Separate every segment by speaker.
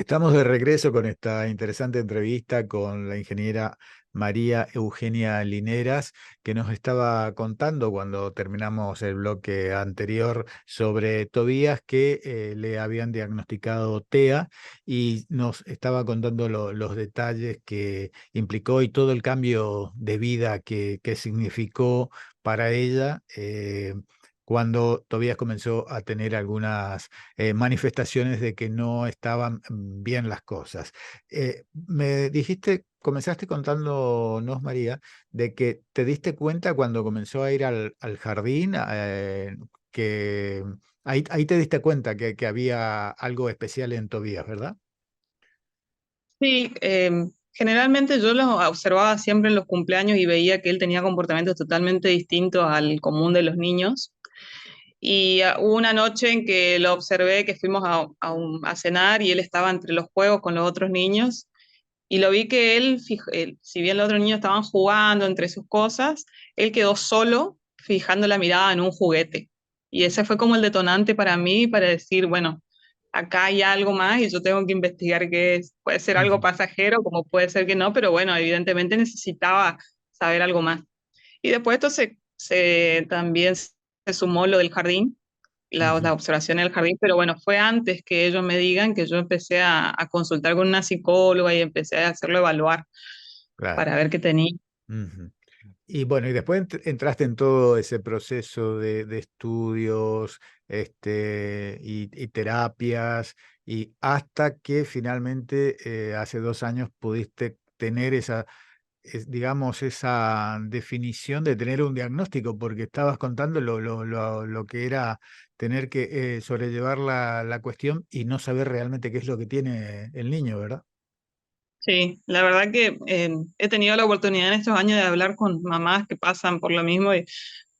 Speaker 1: Estamos de regreso con esta interesante entrevista con la ingeniera María Eugenia Lineras, que nos estaba contando cuando terminamos el bloque anterior sobre Tobías que le habían diagnosticado TEA y nos estaba contando los detalles que implicó y todo el cambio de vida que significó para ella. Cuando Tobías comenzó a tener algunas manifestaciones de que no estaban bien las cosas. Me dijiste, comenzaste contándonos, María, de que te diste cuenta cuando comenzó a ir al jardín, que ahí te diste cuenta que había algo especial en Tobías, ¿verdad?
Speaker 2: Sí, generalmente yo lo observaba siempre en los cumpleaños y veía que él tenía comportamientos totalmente distintos al común de los niños. Y hubo una noche en que lo observé, que fuimos a cenar y él estaba entre los juegos con los otros niños. Y lo vi que él, si bien los otros niños estaban jugando entre sus cosas, él quedó solo fijando la mirada en un juguete. Y ese fue como el detonante para mí, para decir, bueno, acá hay algo más y yo tengo que investigar qué es. Puede ser algo
Speaker 1: Ujú.
Speaker 2: pasajero, como puede ser que no, pero bueno, evidentemente necesitaba saber algo más. Y después esto también se sumó lo del jardín,
Speaker 1: Ujú.
Speaker 2: la observación en el jardín, pero bueno, fue antes que ellos me digan que yo empecé a consultar con una psicóloga y empecé a hacerlo evaluar
Speaker 1: Claro.
Speaker 2: para ver qué tenía.
Speaker 1: Ujú. Y bueno, y después entraste en todo ese proceso de estudios, y terapias, y hasta que finalmente hace 2 años pudiste tener esa, digamos, esa definición de tener un diagnóstico, porque estabas contando lo que era tener que sobrellevar la cuestión y no saber realmente qué es lo que tiene el niño, ¿verdad?
Speaker 2: Sí, la verdad que he tenido la oportunidad en estos años de hablar con mamás que pasan por lo mismo y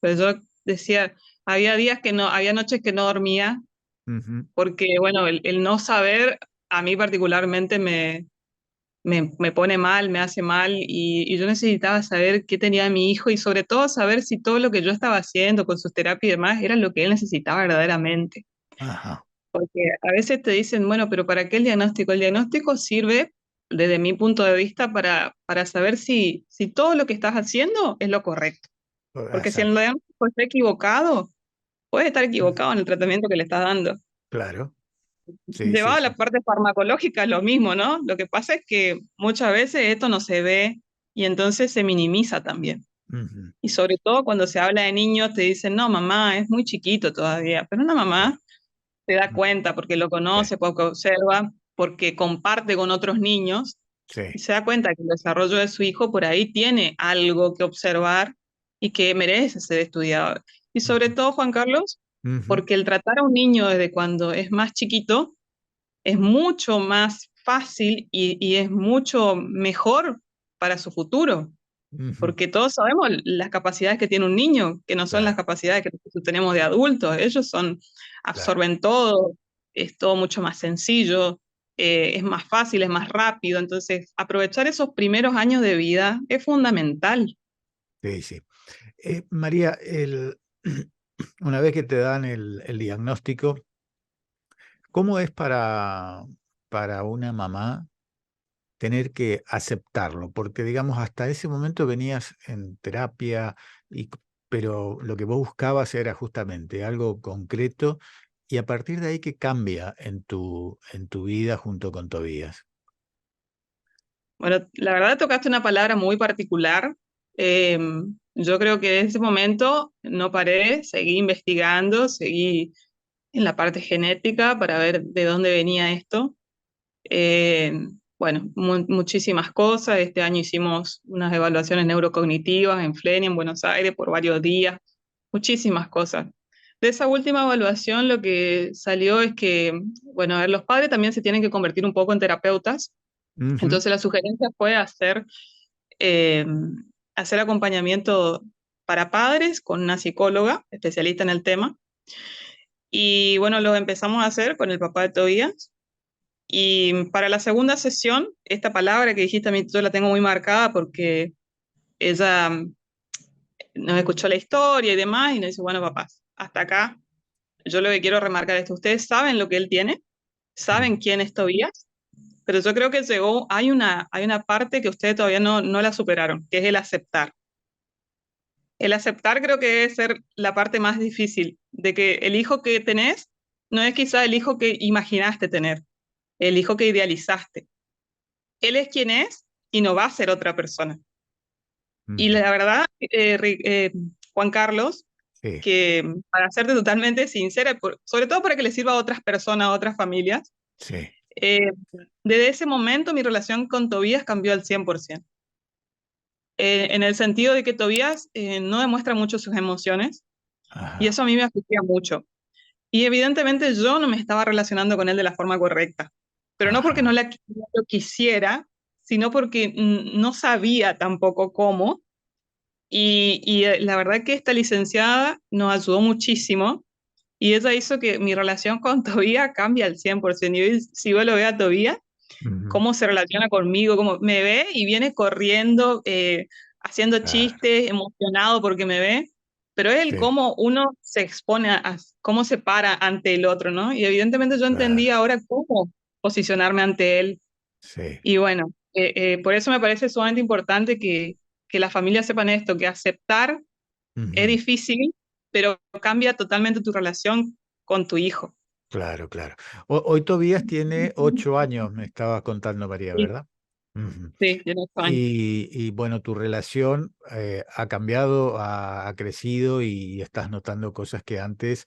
Speaker 2: pues yo decía, había días que no, había noches que no dormía
Speaker 1: Ujú.
Speaker 2: porque bueno, el no saber a mí particularmente me pone mal, me hace mal y yo necesitaba saber qué tenía mi hijo y sobre todo saber si todo lo que yo estaba haciendo con sus terapias y demás era lo que él necesitaba verdaderamente.
Speaker 1: Ajá.
Speaker 2: Porque a veces te dicen, bueno, pero ¿para qué el diagnóstico? El diagnóstico sirve, desde mi punto de vista, para saber si todo lo que estás haciendo es lo correcto. Porque si el
Speaker 1: Exacto.
Speaker 2: diagnóstico está equivocado, puedes estar equivocado en el tratamiento que le estás dando.
Speaker 1: Claro. Sí, sí,
Speaker 2: Llevado a
Speaker 1: sí.
Speaker 2: la parte farmacológica es lo mismo, ¿no? Lo que pasa es que muchas veces esto no se ve y entonces se minimiza también.
Speaker 1: Ujú.
Speaker 2: Y sobre todo cuando se habla de niños, te dicen, no, mamá, es muy chiquito todavía. Pero una
Speaker 1: Sí,
Speaker 2: mamá se da
Speaker 1: mm,
Speaker 2: cuenta porque lo
Speaker 1: sí,
Speaker 2: conoce, porque observa, porque comparte con otros niños y
Speaker 1: sí.
Speaker 2: se da cuenta que el desarrollo de su hijo por ahí tiene algo que observar y que merece ser estudiado. Y sobre
Speaker 1: Ujú.
Speaker 2: todo, Juan Carlos,
Speaker 1: Ujú.
Speaker 2: porque el tratar a un niño desde cuando es más chiquito es mucho más fácil y es mucho mejor para su futuro,
Speaker 1: Ujú.
Speaker 2: porque todos sabemos las capacidades que tiene un niño, que no son las
Speaker 1: Claro,
Speaker 2: capacidades que nosotros tenemos de adultos. Ellos
Speaker 1: claro.
Speaker 2: absorben todo, es todo mucho más sencillo, es más fácil, es más rápido. Entonces, aprovechar esos primeros años de vida es fundamental.
Speaker 1: Sí, sí. María, una vez que te dan el diagnóstico, ¿cómo es para una mamá tener que aceptarlo? Porque, digamos, hasta ese momento venías en terapia, pero lo que vos buscabas era justamente algo concreto, y a partir de ahí, ¿qué cambia en tu vida junto con Tobías?
Speaker 2: Bueno, la verdad tocaste una palabra muy particular. Eh, yo creo que en ese momento no paré, seguí investigando, seguí en la parte genética para ver de dónde venía esto. Eh, bueno, muchísimas cosas. Este año hicimos unas evaluaciones neurocognitivas en Flenia, en Buenos Aires, por varios días. Muchísimas cosas. De esa última evaluación lo que salió es que, bueno, a ver, los padres también se tienen que convertir un poco en terapeutas.
Speaker 1: Ujú.
Speaker 2: Entonces la sugerencia fue eh, hacer acompañamiento para padres con una psicóloga especialista en el tema. Y bueno, lo empezamos a hacer con el papá de Tobías. Y para la segunda sesión, esta palabra que dijiste a mí, yo la tengo muy marcada porque ella nos escuchó la historia y demás y nos dice, bueno, papás, hasta acá, yo lo que quiero remarcar es que ustedes saben lo que él tiene, saben
Speaker 1: Ujú.
Speaker 2: quién es Tobías, pero yo creo que hay una parte que ustedes todavía no la superaron, que es el aceptar. El aceptar creo que debe ser la parte más difícil, de que el hijo que tenés no es quizá el hijo que imaginaste tener, el hijo que idealizaste. Él es quien es y no va a ser otra persona. Y
Speaker 1: Ujú.
Speaker 2: la verdad, Juan Carlos,
Speaker 1: Sí,
Speaker 2: que para serte totalmente sincera, sobre todo para que le sirva a otras personas, a otras familias,
Speaker 1: sí.
Speaker 2: eh, desde ese momento mi relación con Tobías cambió al 100%. En el sentido de que Tobías no demuestra mucho sus emociones y
Speaker 1: Ajá.
Speaker 2: eso a mí me afligía mucho. Y evidentemente yo no me estaba relacionando con él de la forma correcta, pero no porque
Speaker 1: Ajá.
Speaker 2: no lo quisiera, sino porque no sabía tampoco cómo. La verdad que esta licenciada nos ayudó muchísimo y ella hizo que mi relación con Tobías cambie al 100%. Y hoy, si yo lo veo a Tobías,
Speaker 1: Ujú.
Speaker 2: cómo se relaciona conmigo, cómo me ve y viene corriendo, haciendo
Speaker 1: Claro,
Speaker 2: chistes, emocionado porque me ve, pero es el
Speaker 1: sí,
Speaker 2: cómo uno se expone cómo se para ante el otro, ¿no? Y evidentemente yo entendí
Speaker 1: claro,
Speaker 2: ahora cómo posicionarme ante él.
Speaker 1: sí.
Speaker 2: Y bueno, por eso me parece sumamente importante que las familias sepan esto, que aceptar es
Speaker 1: Ujú.
Speaker 2: difícil, pero cambia totalmente tu relación con tu hijo.
Speaker 1: Claro, claro. Hoy Tobías tiene 8 años, me estabas contando, María,
Speaker 2: Sí,
Speaker 1: ¿verdad? Ujú.
Speaker 2: sí, tiene 8 años.
Speaker 1: Y bueno, tu relación ha cambiado, ha crecido y estás notando cosas que antes,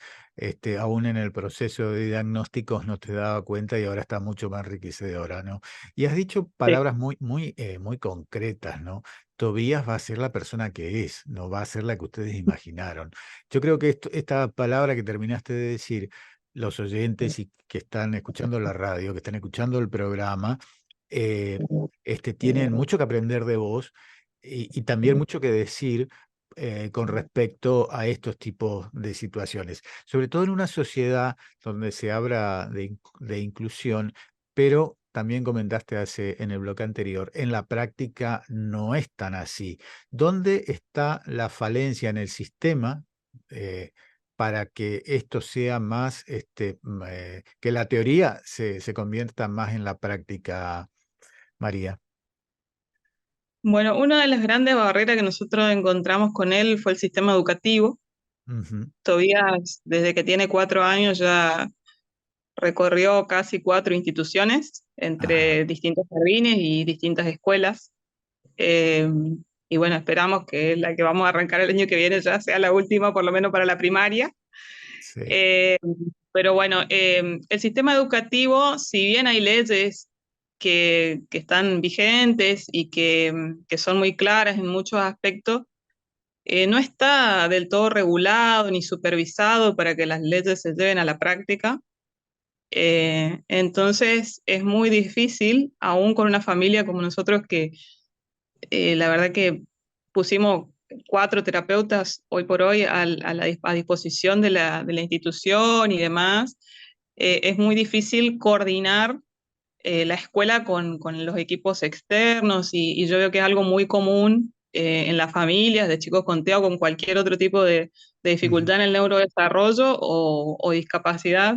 Speaker 1: aún en el proceso de diagnósticos, no te daba cuenta y ahora está mucho más enriquecedora, ¿no? Y has dicho
Speaker 2: Sí.
Speaker 1: palabras muy concretas, ¿no? Tobías va a ser la persona que es, no va a ser la que ustedes imaginaron. Yo creo que esta palabra que terminaste de decir, los oyentes y que están escuchando la radio, que están escuchando el programa, eh, tienen mucho que aprender de vos y también mucho que decir con respecto a estos tipos de situaciones, sobre todo en una sociedad donde se habla de inclusión, pero también comentaste en el bloque anterior, en la práctica no es tan así. ¿Dónde está la falencia en el sistema? Para que esto sea más, que la teoría se convierta más en la práctica, María.
Speaker 2: Bueno, una de las grandes barreras que nosotros encontramos con él fue el sistema educativo.
Speaker 1: Ujú.
Speaker 2: Tobías, desde que tiene 4 años, ya recorrió casi 4 instituciones
Speaker 1: Ajá.
Speaker 2: entre distintos jardines y distintas escuelas. Eh, y bueno, esperamos que la que vamos a arrancar el año que viene ya sea la última, por lo menos para la primaria.
Speaker 1: Sí.
Speaker 2: Eh, pero bueno, el sistema educativo, si bien hay leyes que están vigentes y que son muy claras en muchos aspectos, no está del todo regulado ni supervisado para que las leyes se lleven a la práctica. Entonces es muy difícil, aún con una familia como nosotros, que la verdad que pusimos 4 terapeutas hoy por hoy a disposición de de la institución y demás. Es muy difícil coordinar la escuela con los equipos externos y yo veo que es algo muy común en las familias de chicos con TEA o con cualquier otro tipo de
Speaker 1: Ujú.
Speaker 2: dificultad en el neurodesarrollo o discapacidad.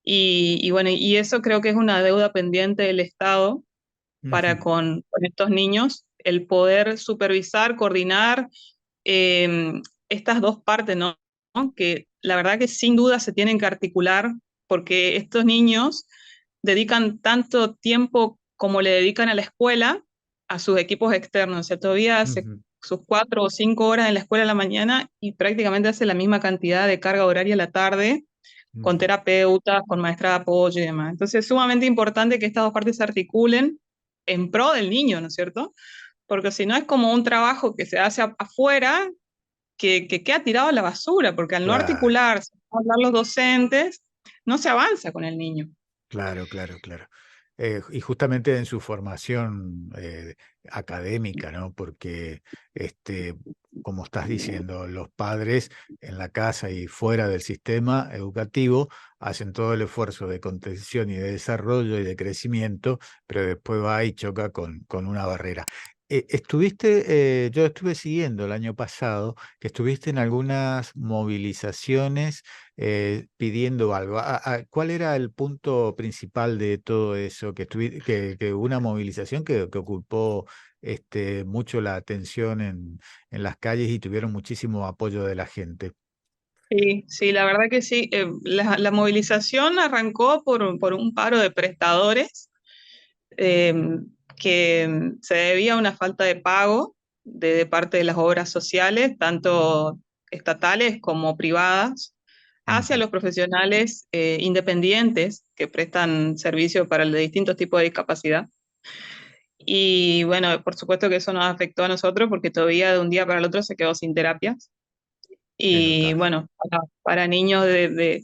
Speaker 2: Y bueno, y eso creo que es una deuda pendiente del Estado para
Speaker 1: Ujú.
Speaker 2: con estos niños, el poder supervisar, coordinar eh, estas dos partes, ¿no? Que la verdad que sin duda se tienen que articular porque estos niños dedican tanto tiempo como le dedican a la escuela a sus equipos externos. O sea, todavía hace
Speaker 1: Ujú.
Speaker 2: sus 4 o 5 horas en la escuela en la mañana y prácticamente hace la misma cantidad de carga horaria a la tarde con
Speaker 1: Ujú.
Speaker 2: terapeutas, con maestra de apoyo y demás. Entonces es sumamente importante que estas dos partes se articulen en pro del niño, ¿no es cierto? Porque si no es como un trabajo que se hace afuera, que queda tirado a la basura, porque al no
Speaker 1: Claro.
Speaker 2: articularse, no hablar los docentes, no se avanza con el niño.
Speaker 1: Claro, claro, claro. Y justamente en su formación académica, ¿no? Porque, como estás diciendo, los padres en la casa y fuera del sistema educativo hacen todo el esfuerzo de contención y de desarrollo y de crecimiento, pero después va y choca con una barrera. Yo estuve siguiendo el año pasado que estuviste en algunas movilizaciones pidiendo algo. ¿Cuál era el punto principal de todo eso? Que una movilización que ocupó mucho la atención en las calles y tuvieron muchísimo apoyo de la gente.
Speaker 2: Sí, sí, la verdad que sí. La movilización arrancó por un paro de prestadores eh, que se debía a una falta de pago de parte de las obras sociales, tanto estatales como privadas, hacia
Speaker 1: Ujú.
Speaker 2: los profesionales independientes que prestan servicio para los distintos tipos de discapacidad. Y bueno, por supuesto que eso nos afectó a nosotros porque todavía de un día para el otro se quedó sin terapias.
Speaker 1: Qué
Speaker 2: Y
Speaker 1: notable.
Speaker 2: bueno, para niños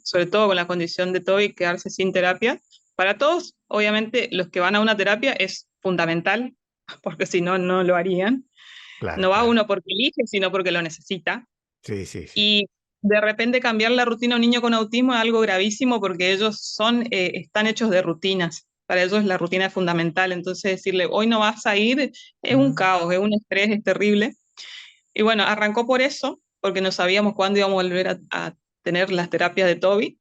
Speaker 2: sobre todo con la condición de TOEIC, quedarse sin terapia, para todos, obviamente, los que van a una terapia es fundamental, porque si no, no lo harían.
Speaker 1: Claro,
Speaker 2: No va
Speaker 1: claro.
Speaker 2: uno porque elige, sino porque lo necesita.
Speaker 1: Sí, sí, sí.
Speaker 2: Y de repente cambiar la rutina a un niño con autismo es algo gravísimo porque ellos están hechos de rutinas. Para ellos la rutina es fundamental. Entonces decirle, hoy no vas a ir, es un
Speaker 1: Mm,
Speaker 2: caos, es un estrés, es terrible. Y bueno, arrancó por eso, porque no sabíamos cuándo íbamos a volver a tener las terapias de Toby.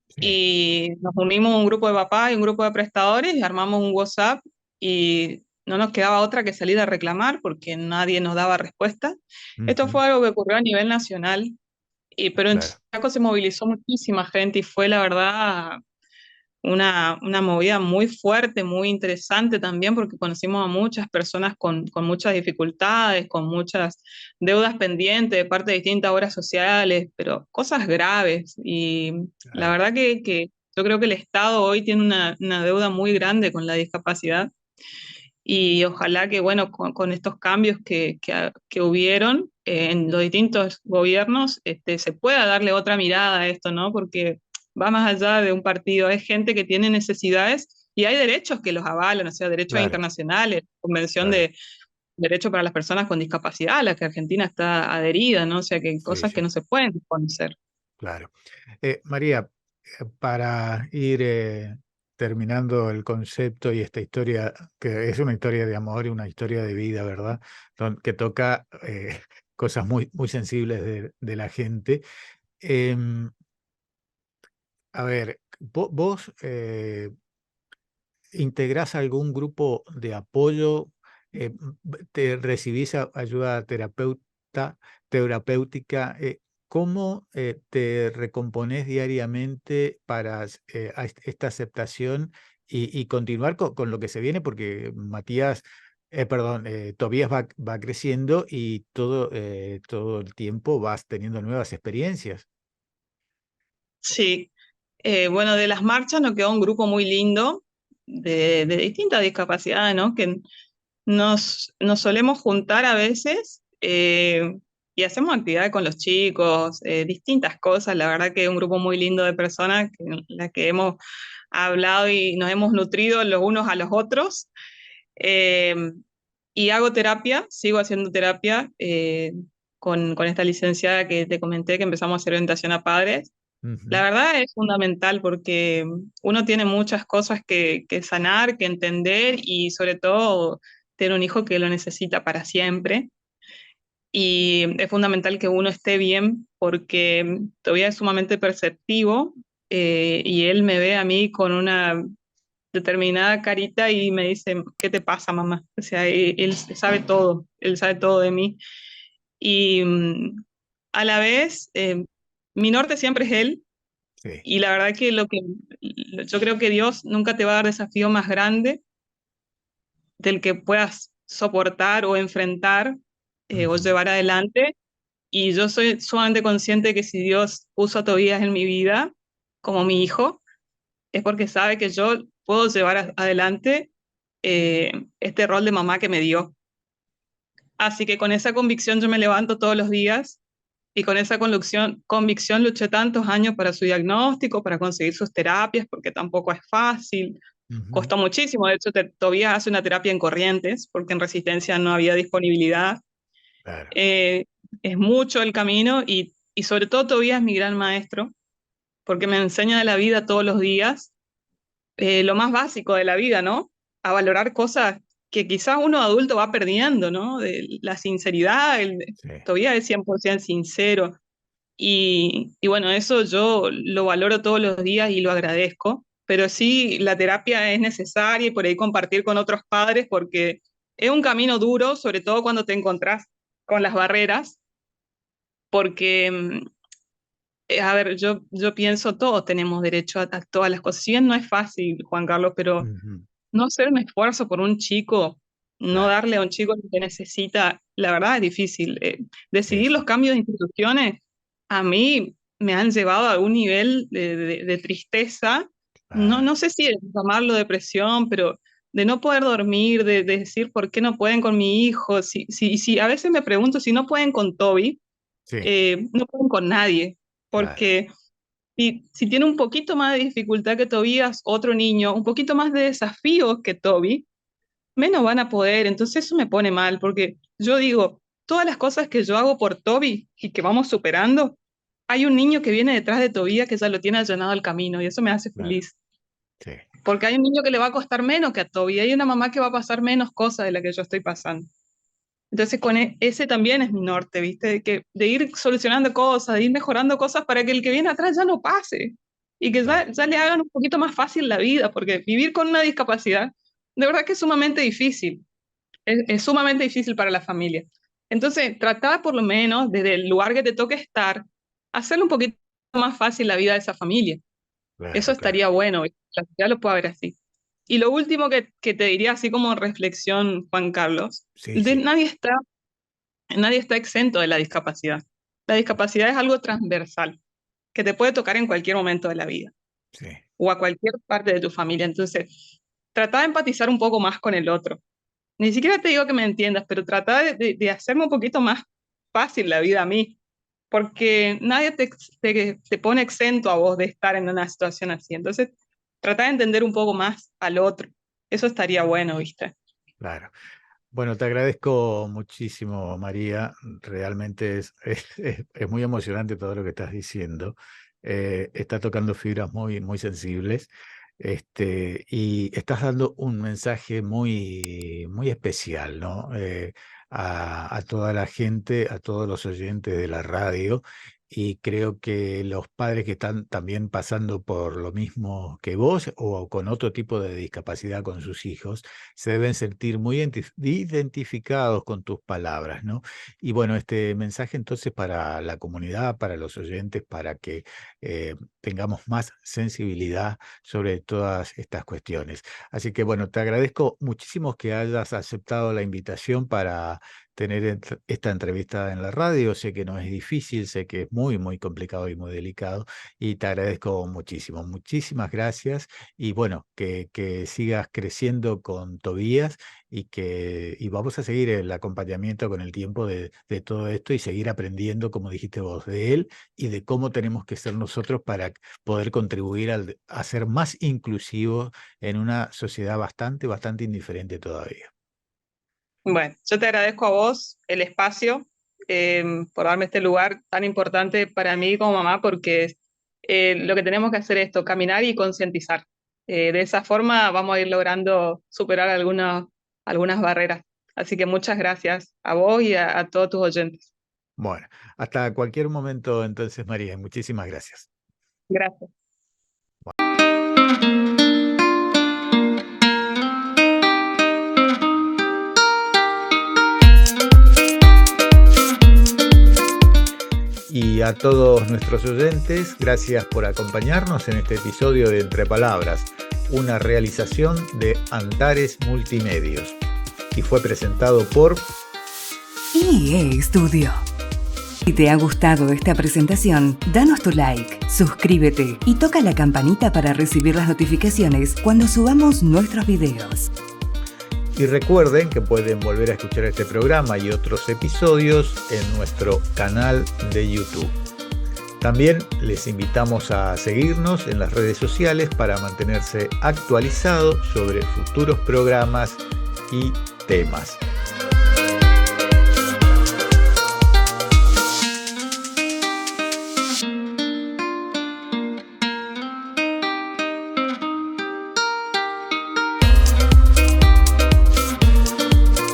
Speaker 1: sí.
Speaker 2: Y nos unimos un grupo de papás y un grupo de prestadores y armamos un WhatsApp y no nos quedaba otra que salir a reclamar porque nadie nos daba respuesta. Esto
Speaker 1: Ujú,
Speaker 2: fue algo que ocurrió a nivel nacional, pero en
Speaker 1: claro,
Speaker 2: Chaco se movilizó muchísima gente y fue la verdad una movida muy fuerte, muy interesante también, porque conocimos a muchas personas con muchas dificultades, con muchas deudas pendientes de parte de distintas obras sociales, pero cosas graves. Y la
Speaker 1: claro.
Speaker 2: verdad que yo creo que el Estado hoy tiene una deuda muy grande con la discapacidad y ojalá que, bueno, con estos cambios que hubieron en los distintos gobiernos, se pueda darle otra mirada a esto, ¿no? Porque va más allá de un partido, es gente que tiene necesidades y hay derechos que los avalan, o sea, derechos
Speaker 1: Claro,
Speaker 2: internacionales, Convención
Speaker 1: claro.
Speaker 2: de Derechos para las Personas con Discapacidad, a la que Argentina está adherida, ¿no? O sea, que hay
Speaker 1: Sí,
Speaker 2: cosas que
Speaker 1: sí,
Speaker 2: no se pueden desconocer.
Speaker 1: claro. María, para ir terminando el concepto y esta historia, que es una historia de amor y una historia de vida, ¿verdad? Que toca cosas muy, muy sensibles de la gente. Em, a ver, vos ¿integrás algún grupo de apoyo? ¿Te recibís ayuda terapéutica? ¿Cómo te recomponés diariamente para esta aceptación y continuar con lo que se viene? Porque Tobías va creciendo y todo el tiempo vas teniendo nuevas experiencias.
Speaker 2: Sí, bueno, de las marchas nos quedó un grupo muy lindo de distintas discapacidades, ¿no? Que nos solemos juntar a veces y hacemos actividades con los chicos, distintas cosas. La verdad que es un grupo muy lindo de personas en las que hemos hablado y nos hemos nutrido los unos a los otros. Eh, y hago terapia, sigo haciendo terapia con esta licenciada que te comenté que empezamos a hacer orientación a padres. La
Speaker 1: Ujú,
Speaker 2: verdad es fundamental porque uno tiene muchas cosas que sanar, que entender y sobre todo tener un hijo que lo necesita para siempre. Y es fundamental que uno esté bien porque todavía es sumamente perceptivo y él me ve a mí con una determinada carita y me dice, ¿qué te pasa, mamá? O sea, él él sabe todo de mí. Y a la vez, mi norte siempre es él
Speaker 1: sí.
Speaker 2: y la verdad que yo creo que Dios nunca te va a dar desafío más grande del que puedas soportar o enfrentar o
Speaker 1: Ujú,
Speaker 2: llevar adelante. Y yo soy sumamente consciente de que si Dios puso a Tobías en mi vida como mi hijo, es porque sabe que yo puedo llevar adelante este rol de mamá que me dio. Así que con esa convicción yo me levanto todos los días y con esa convicción luché tantos años para su diagnóstico, para conseguir sus terapias, porque tampoco es fácil.
Speaker 1: ujú,
Speaker 2: Costó muchísimo, de hecho, Tobías hace una terapia en Corrientes, porque en Resistencia no había disponibilidad.
Speaker 1: claro.
Speaker 2: Eh, es mucho el camino y sobre todo Tobías es mi gran maestro, porque me enseña de la vida todos los días, lo más básico de la vida, ¿no? A valorar cosas que quizás uno adulto va perdiendo, ¿no? De la sinceridad,
Speaker 1: Sí.
Speaker 2: todavía es 100% sincero. Y bueno, eso yo lo valoro todos los días y lo agradezco, pero sí, la terapia es necesaria y por ahí compartir con otros padres porque es un camino duro, sobre todo cuando te encontrás con las barreras, porque, a ver, yo pienso, todos tenemos derecho a todas las cosas. Si bien no es fácil, Juan Carlos, pero
Speaker 1: Ujú.
Speaker 2: no hacer un esfuerzo por un chico, no
Speaker 1: Claro.
Speaker 2: darle a un chico lo que necesita, la verdad es difícil.
Speaker 1: Sí,
Speaker 2: Decidir los
Speaker 1: sí.
Speaker 2: cambios de instituciones a mí me han llevado a un nivel de tristeza, no,
Speaker 1: Claro.
Speaker 2: no sé si llamarlo depresión, pero de no poder dormir, de decir por qué no pueden con mi hijo, si a veces me pregunto si no pueden con Toby,
Speaker 1: Sí,
Speaker 2: no pueden con nadie,
Speaker 1: claro.
Speaker 2: porque si tiene un poquito más de dificultad que Tobías, otro niño, un poquito más de desafíos que Toby, menos van a poder. Entonces eso me pone mal, porque yo digo, todas las cosas que yo hago por Toby y que vamos superando, hay un niño que viene detrás de Tobías que ya lo tiene allanado al camino y eso me hace
Speaker 1: Claro.
Speaker 2: feliz.
Speaker 1: Sí,
Speaker 2: Porque hay un niño que le va a costar menos que a Toby, hay una mamá que va a pasar menos cosas de la que yo estoy pasando. Entonces con ese también es mi norte, ¿viste? De ir solucionando cosas, de ir mejorando cosas para que el que viene atrás ya no pase y que
Speaker 1: claro.
Speaker 2: ya le hagan un poquito más fácil la vida, porque vivir con una discapacidad, de verdad que es sumamente difícil, es sumamente difícil para la familia. Entonces, tratar por lo menos desde el lugar que te toque estar, hacerle un poquito más fácil la vida de esa familia. Eso
Speaker 1: Claro, claro.
Speaker 2: estaría bueno, ¿viste? La sociedad lo puede ver así. Y lo último que te diría, así como reflexión, Juan Carlos,
Speaker 1: Sí, sí,
Speaker 2: nadie está exento de la discapacidad. La discapacidad es algo transversal, que te puede tocar en cualquier momento de la vida
Speaker 1: sí.
Speaker 2: o a cualquier parte de tu familia. Entonces, trata de empatizar un poco más con el otro. Ni siquiera te digo que me entiendas, pero trata de hacerme un poquito más fácil la vida a mí, porque nadie te pone exento a vos de estar en una situación así. Entonces, trata de entender un poco más al otro. Eso estaría bueno, ¿viste?
Speaker 1: Claro. Bueno, te agradezco muchísimo, María. Realmente es muy emocionante todo lo que estás diciendo. Está tocando fibras muy, muy sensibles. Y estás dando un mensaje muy, muy especial, ¿no? A toda la gente, a todos los oyentes de la radio. Y creo que los padres que están también pasando por lo mismo que vos o con otro tipo de discapacidad con sus hijos, se deben sentir muy identificados con tus palabras, ¿no? Y bueno, este mensaje entonces para la comunidad, para los oyentes, para que tengamos más sensibilidad sobre todas estas cuestiones. Así que bueno, te agradezco muchísimo que hayas aceptado la invitación para tener esta entrevista en la radio. Sé que no es difícil, sé que es muy, muy complicado y muy delicado y te agradezco muchísimo. Muchísimas gracias y bueno, que sigas creciendo con Tobías y vamos a seguir el acompañamiento con el tiempo de todo esto y seguir aprendiendo, como dijiste vos, de él y de cómo tenemos que ser nosotros para poder contribuir a ser más inclusivos en una sociedad bastante, bastante indiferente todavía.
Speaker 2: Bueno, yo te agradezco a vos el espacio por darme este lugar tan importante para mí como mamá, porque lo que tenemos que hacer es esto, caminar y concientizar. De esa forma vamos a ir logrando superar algunas barreras. Así que muchas gracias a vos y a todos tus oyentes.
Speaker 1: Bueno, hasta cualquier momento entonces, María, muchísimas gracias.
Speaker 2: Gracias.
Speaker 1: Y a todos nuestros oyentes, gracias por acompañarnos en este episodio de Entre Palabras, una realización de Antares Multimedios. Y fue presentado por
Speaker 3: IE Studio. Si te ha gustado esta presentación, danos tu like, suscríbete y toca la campanita para recibir las notificaciones cuando subamos nuestros videos.
Speaker 1: Y recuerden que pueden volver a escuchar este programa y otros episodios en nuestro canal de YouTube. También les invitamos a seguirnos en las redes sociales para mantenerse actualizados sobre futuros programas y temas.